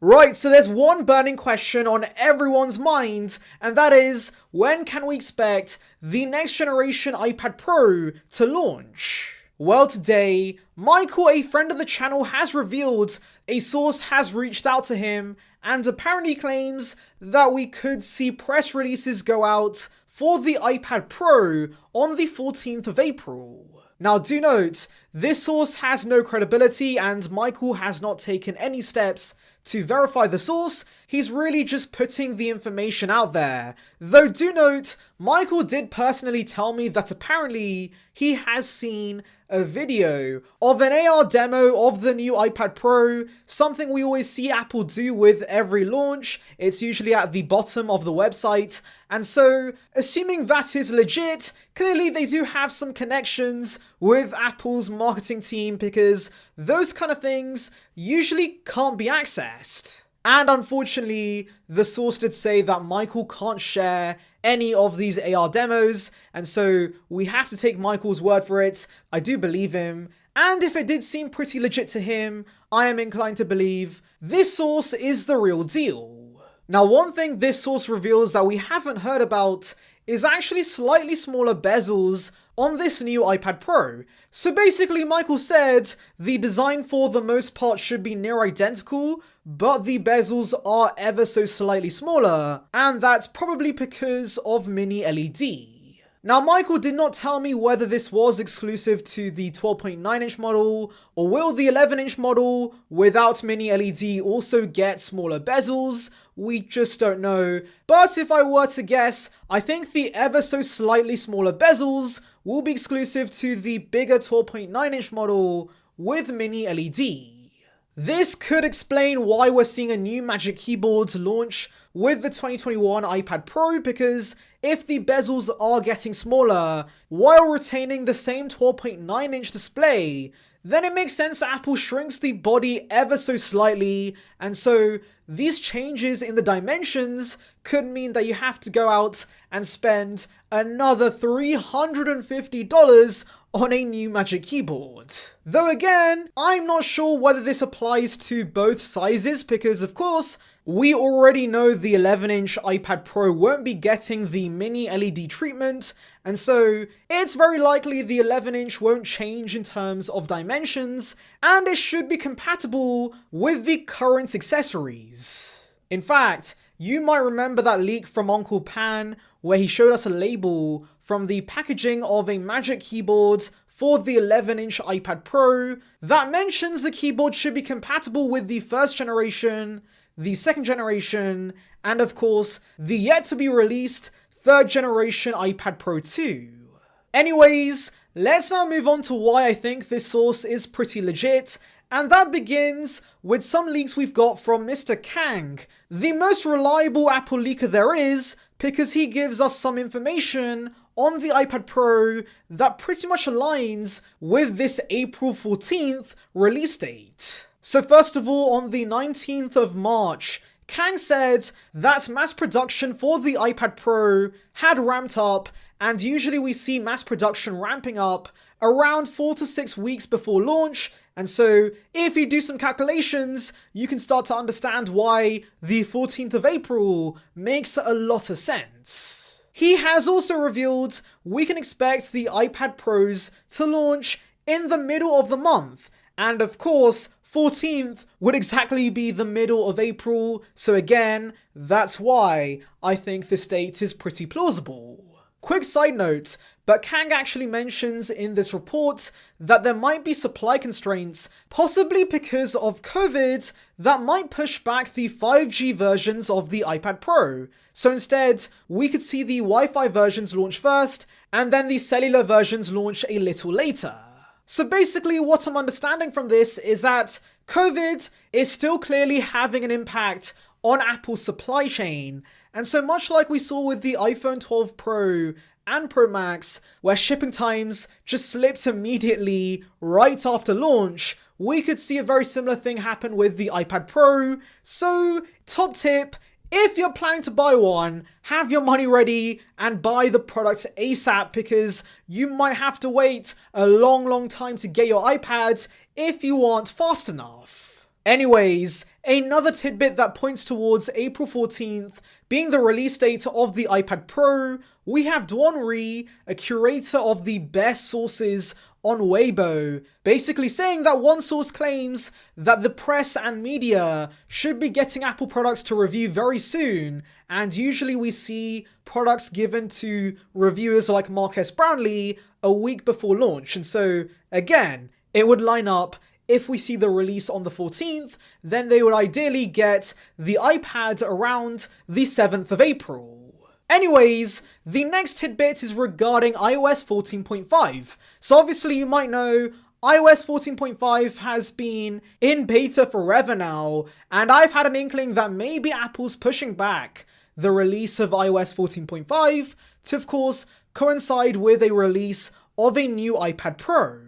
Right, so there's one burning question on everyone's mind, and that is, when can we expect the next generation iPad Pro to launch? Well, today, Michael, a friend of the channel, has revealed a source has reached out to him and apparently claims that we could see press releases go out for the iPad Pro on the 14th of April. Now do note, this source has no credibility and Michael has not taken any steps to verify the source. He's really just putting the information out there. Though do note, Michael did personally tell me that apparently he has seen a video of an AR demo of the new iPad Pro, something we always see Apple do with every launch. It's usually at the bottom of the website. And so, assuming that is legit, clearly they do have some connections with Apple's marketing team because those kind of things usually can't be accessed. And unfortunately, the source did say that Michael can't share any of these AR demos, and so we have to take Michael's word for it. I do believe him, and if it did seem pretty legit to him, I am inclined to believe this source is the real deal. Now, one thing this source reveals that we haven't heard about is actually slightly smaller bezels on this new iPad Pro. So basically, Michael said the design for the most part should be near identical, but the bezels are ever so slightly smaller, and that's probably because of mini LED. Now, Michael did not tell me whether this was exclusive to the 12.9-inch model, or will the 11-inch model without mini LED also get smaller bezels? We just don't know. But if I were to guess, I think the ever so slightly smaller bezels will be exclusive to the bigger 12.9-inch model with mini LED. This could explain why we're seeing a new Magic Keyboard launch with the 2021 iPad Pro, because if the bezels are getting smaller while retaining the same 12.9-inch display, then it makes sense that Apple shrinks the body ever so slightly, and so these changes in the dimensions could mean that you have to go out and spend another $350 on a new Magic Keyboard. Though again, I'm not sure whether this applies to both sizes because of course, we already know the 11-inch iPad Pro won't be getting the mini LED treatment, and so it's very likely the 11-inch won't change in terms of dimensions, and it should be compatible with the current accessories. In fact, you might remember that leak from Uncle Pan where he showed us a label from the packaging of a Magic Keyboard for the 11-inch iPad Pro that mentions the keyboard should be compatible with the first generation, the second generation, and of course, the yet to be released third generation iPad Pro 2. Anyways, let's now move on to why I think this source is pretty legit, and that begins with some leaks we've got from Mr. Kang, the most reliable Apple leaker there is, because he gives us some information on the iPad Pro that pretty much aligns with this April 14th release date. So first of all, on the 19th of March, Kang said that mass production for the iPad Pro had ramped up, and usually we see mass production ramping up around 4 to 6 weeks before launch, and so if you do some calculations, you can start to understand why the 14th of April makes a lot of sense. He has also revealed we can expect the iPad Pros to launch in the middle of the month, and of course, 14th would exactly be the middle of April, so again, that's why I think this date is pretty plausible. Quick side note, but Kang actually mentions in this report that there might be supply constraints, possibly because of COVID, that might push back the 5G versions of the iPad Pro. So instead, we could see the Wi-Fi versions launch first, and then the cellular versions launch a little later. So basically what I'm understanding from this is that COVID is still clearly having an impact on Apple's supply chain, and so much like we saw with the iPhone 12 Pro and Pro Max, where shipping times just slipped immediately right after launch, we could see a very similar thing happen with the iPad Pro. So, top tip, if you're planning to buy one, have your money ready and buy the product ASAP, because you might have to wait a long time to get your iPad if you aren't fast enough. Anyways, another tidbit that points towards April 14th being the release date of the iPad Pro, we have Duan Ri, a curator of the best sources on Weibo, basically saying that one source claims that the press and media should be getting Apple products to review very soon, and usually we see products given to reviewers like Marques Brownlee a week before launch, and so again, it would line up. If we see the release on the 14th, then they would ideally get the iPad around the 7th of April. Anyways, the next tidbit is regarding iOS 14.5. So obviously you might know iOS 14.5 has been in beta forever now, and I've had an inkling that maybe Apple's pushing back the release of iOS 14.5 to, of course, coincide with a release of a new iPad Pro.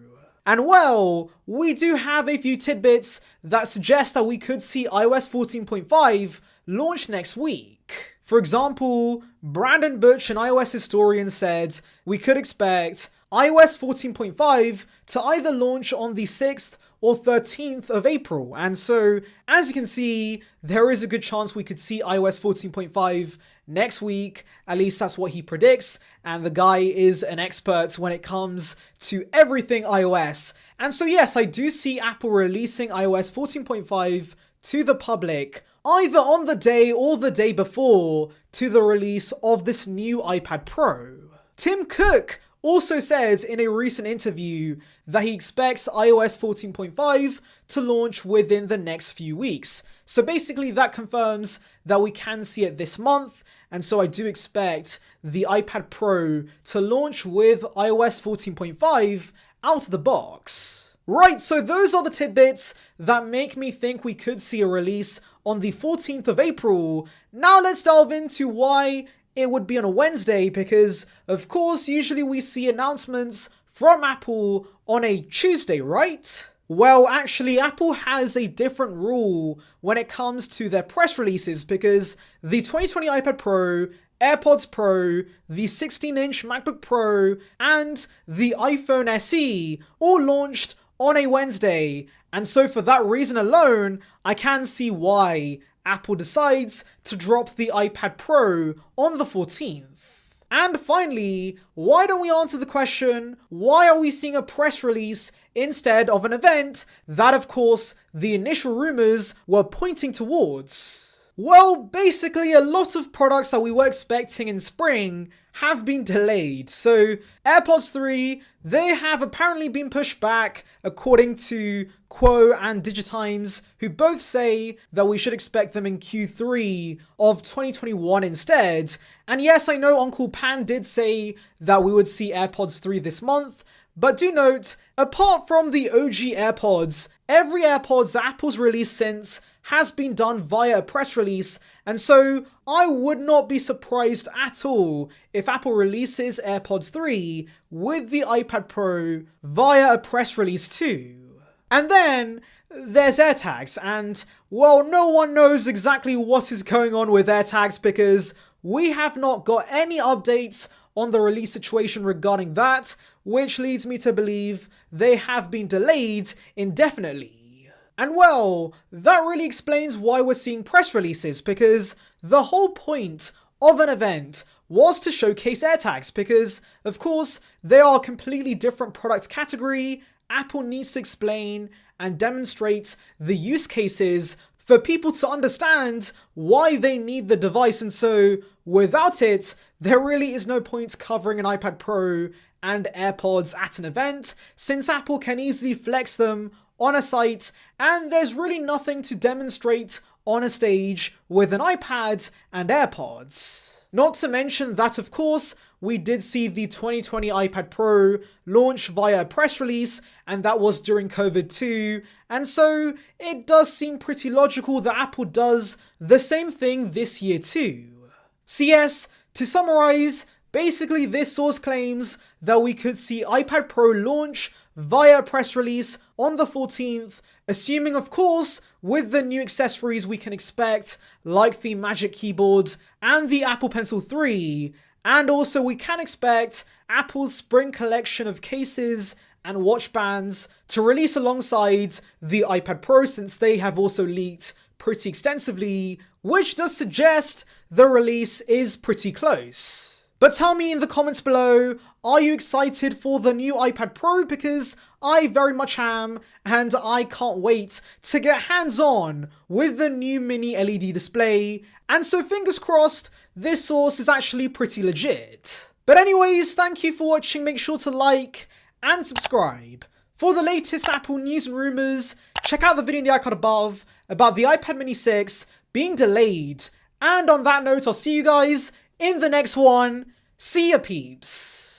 And well, we do have a few tidbits that suggest that we could see iOS 14.5 launch next week. For example, Brandon Butch, an iOS historian, said we could expect iOS 14.5 to either launch on the 6th or 13th of April. And so, as you can see, there is a good chance we could see iOS 14.5 next week. At least that's what he predicts. And the guy is an expert when it comes to everything iOS. And so yes, I do see Apple releasing iOS 14.5 to the public either on the day or the day before to the release of this new iPad Pro. Tim Cook also said in a recent interview that he expects iOS 14.5 to launch within the next few weeks. So basically that confirms that we can see it this month, and so I do expect the iPad Pro to launch with iOS 14.5 out of the box. Right, so those are the tidbits that make me think we could see a release on the 14th of April. Now let's delve into why it would be on a Wednesday, because of course usually we see announcements from Apple on a Tuesday, right? Well, actually Apple has a different rule when it comes to their press releases, because the 2020 iPad Pro, AirPods Pro, the 16-inch MacBook Pro, and the iPhone SE all launched on a Wednesday, and so for that reason alone, I can see why Apple decides to drop the iPad Pro on the 14th. And finally, why don't we answer the question, why are we seeing a press release instead of an event that, of course, the initial rumors were pointing towards? Well, basically a lot of products that we were expecting in spring have been delayed. So AirPods 3, they have apparently been pushed back according to Quo and Digitimes, who both say that we should expect them in Q3 of 2021 instead. And yes, I know Uncle Pan did say that we would see AirPods 3 this month, but do note, apart from the OG AirPods, every AirPods Apple's released since has been done via a press release, and so I would not be surprised at all if Apple releases AirPods 3 with the iPad Pro via a press release too. And then there's AirTags, and well, no one knows exactly what is going on with AirTags because we have not got any updates on the release situation regarding that, which leads me to believe they have been delayed indefinitely. And well, that really explains why we're seeing press releases, because the whole point of an event was to showcase AirTags, because of course they are a completely different product category. Apple needs to explain and demonstrate the use cases for people to understand why they need the device, and so without it, there really is no point covering an iPad Pro and AirPods at an event, since Apple can easily flex them on a site, and there's really nothing to demonstrate on a stage with an iPad and AirPods. Not to mention that, of course, we did see the 2020 iPad Pro launch via a press release, and that was during COVID too, and so it does seem pretty logical that Apple does the same thing this year too. So yes, to summarize, basically this source claims that we could see iPad Pro launch via a press release on the 14th, assuming of course with the new accessories we can expect, like the Magic Keyboard and the Apple Pencil 3, and also we can expect Apple's spring collection of cases and watch bands to release alongside the iPad Pro, since they have also leaked pretty extensively, which does suggest the release is pretty close. But tell me in the comments below, are you excited for the new iPad Pro? Because I very much am, and I can't wait to get hands-on with the new mini LED display, and so fingers crossed, this source is actually pretty legit. But anyways, thank you for watching, make sure to like and subscribe. For the latest Apple news and rumours, check out the video in the icon above about the iPad mini 6 being delayed. And on that note, I'll see you guys in the next one. See ya, peeps.